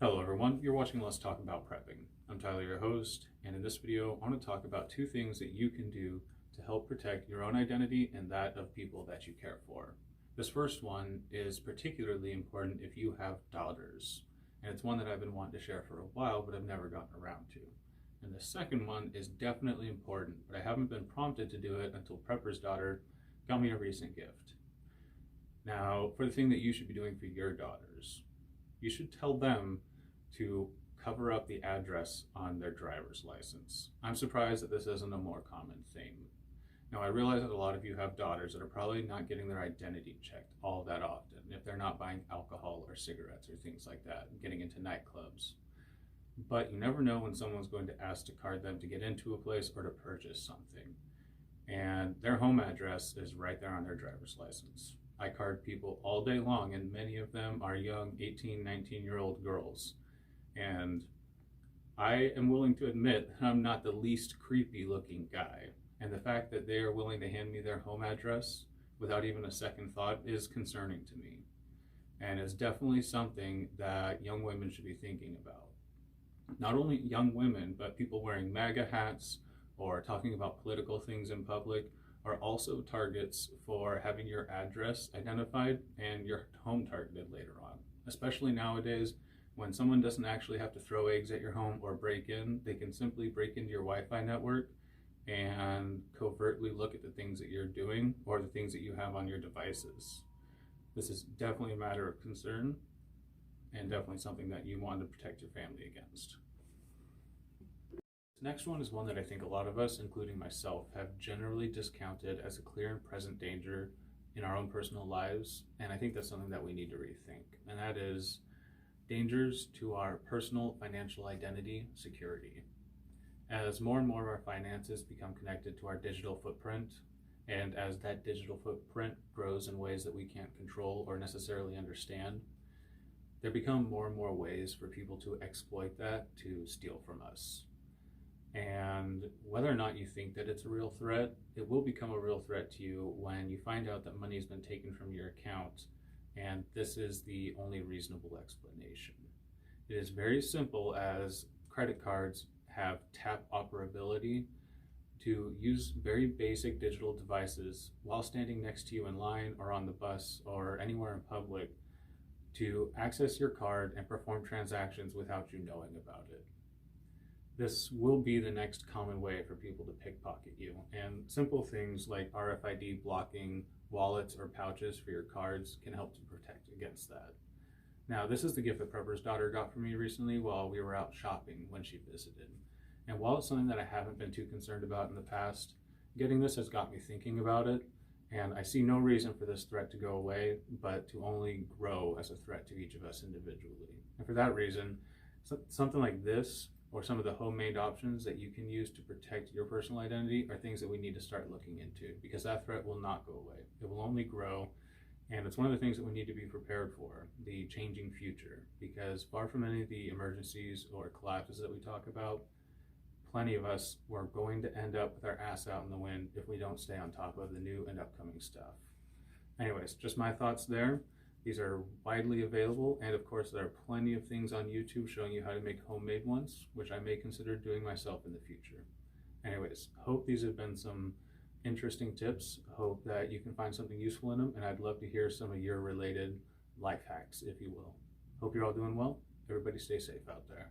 Hello everyone, you're watching Let's Talk About Prepping. I'm Tyler, your host, and in this video I want to talk about two things that you can do to help protect your own identity and that of people that you care for. This first one is particularly important if you have daughters, and it's one that I've been wanting to share for a while but I've never gotten around to. And the second one is definitely important, but I haven't been prompted to do it until Prepper's daughter got me a recent gift. Now, for the thing that you should be doing for your daughters, you should tell them to cover up the address on their driver's license. I'm surprised that this isn't a more common thing. Now, I realize that a lot of you have daughters that are probably not getting their identity checked all that often, if they're not buying alcohol or cigarettes or things like that, getting into nightclubs. But you never know when someone's going to ask to card them to get into a place or to purchase something. And their home address is right there on their driver's license. I card people all day long, and many of them are young 18, 19-year-old girls. And I am willing to admit that I'm not the least creepy looking guy. And the fact that they are willing to hand me their home address without even a second thought is concerning to me. And it's definitely something that young women should be thinking about. Not only young women, but people wearing MAGA hats or talking about political things in public are also targets for having your address identified and your home targeted later on, especially nowadays. When someone doesn't actually have to throw eggs at your home or break in, they can simply break into your Wi-Fi network and covertly look at the things that you're doing or the things that you have on your devices. This is definitely a matter of concern and definitely something that you want to protect your family against. The next one is one that I think a lot of us, including myself, have generally discounted as a clear and present danger in our own personal lives, and I think that's something that we need to rethink, and that is dangers to our personal financial identity security. As more and more of our finances become connected to our digital footprint, and as that digital footprint grows in ways that we can't control or necessarily understand, there become more and more ways for people to exploit that to steal from us. And whether or not you think that it's a real threat, it will become a real threat to you when you find out that money has been taken from your account and this is the only reasonable explanation. It is very simple, as credit cards have tap operability to use very basic digital devices while standing next to you in line or on the bus or anywhere in public to access your card and perform transactions without you knowing about it. This will be the next common way for people to pickpocket you, and simple things like RFID blocking wallets or pouches for your cards can help to protect against that. Now, this is the gift that Prepper's daughter got for me recently while we were out shopping when she visited. And while it's something that I haven't been too concerned about in the past, getting this has got me thinking about it, and I see no reason for this threat to go away, but to only grow as a threat to each of us individually. And for that reason, something like this, or some of the homemade options that you can use to protect your personal identity, are things that we need to start looking into, because that threat will not go away. It will only grow, and it's one of the things that we need to be prepared for, the changing future, because far from any of the emergencies or collapses that we talk about, plenty of us were going to end up with our ass out in the wind if we don't stay on top of the new and upcoming stuff. Anyways, just my thoughts there. These are widely available, and of course there are plenty of things on YouTube showing you how to make homemade ones, which I may consider doing myself in the future. Anyways, hope these have been some interesting tips. Hope that you can find something useful in them, and I'd love to hear some of your related life hacks, if you will. Hope you're all doing well. Everybody stay safe out there.